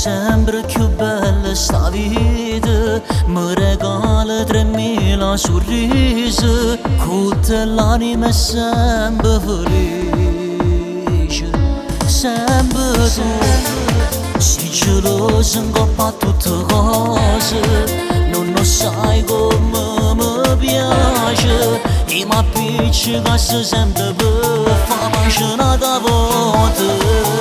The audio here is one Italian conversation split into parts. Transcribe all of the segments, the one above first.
sempre più bella sta vita, mi regala 3000 sorrisi, con te l'anima è sempre felice, sempre tu. Sei gelosa in coppa a tutte cose, non lo sai come mi piace, e mi appiccica sempre per far mangiare volte.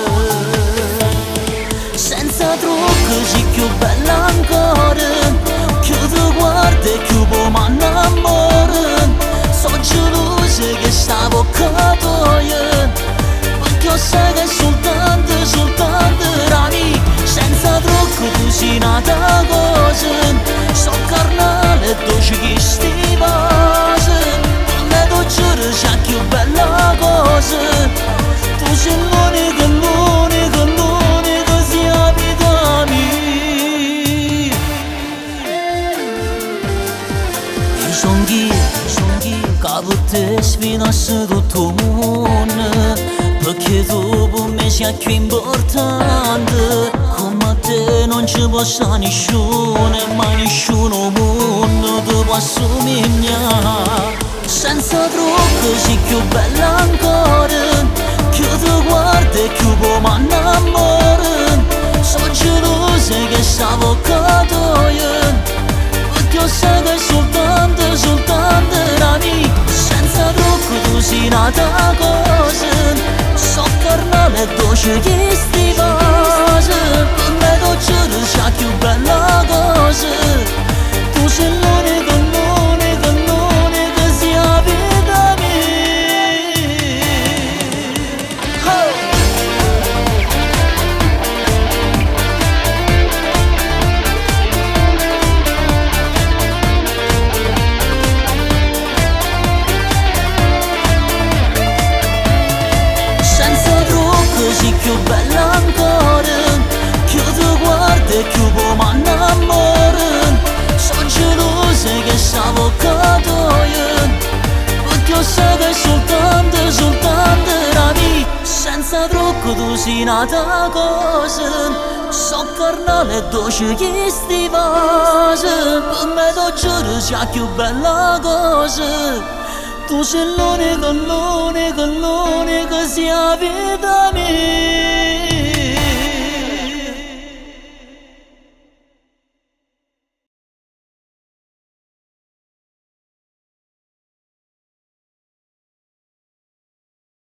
Senza trucco sei più bella ancora, più ti guardo e più poi mi innamoro. Sono gelosa che stavo con te, perché io sai che soltanto la mia. Senza trucco tu sei nata cosa, so carnale e dolce che sti vase. Per me tu giuro sei più bella cosa, tu sei l'unica sia vita mia. Io son chi che per te sfinasse tutto il mondo, perché tu per me sei più importante. Come te non ci può stare nessuno, ma nessuno mondo ti può assomigliare. Senza trucco sei più bella ancora, più ti guardo e più poi mi innamoro. Sono gelosa che stavo con te, perché io sai che soltanto la mia. Senza trucco tu sei nata cosa, so carnale e dolce che sti vase. Per me tu giuro sei più bella cosa, tu sei l'unica sia vita mia. Oh! Sei più bella ancora, più ti guardo e più poi mi innamoro. Sono gelosa che stavo con te, perché io sai che soltanto la mia. Senza trucco tu sei nata cosa, so carnale e dolce che sti vase. Per me tu giuro sei più bella cosa, tu sei l'unica sia vita mia.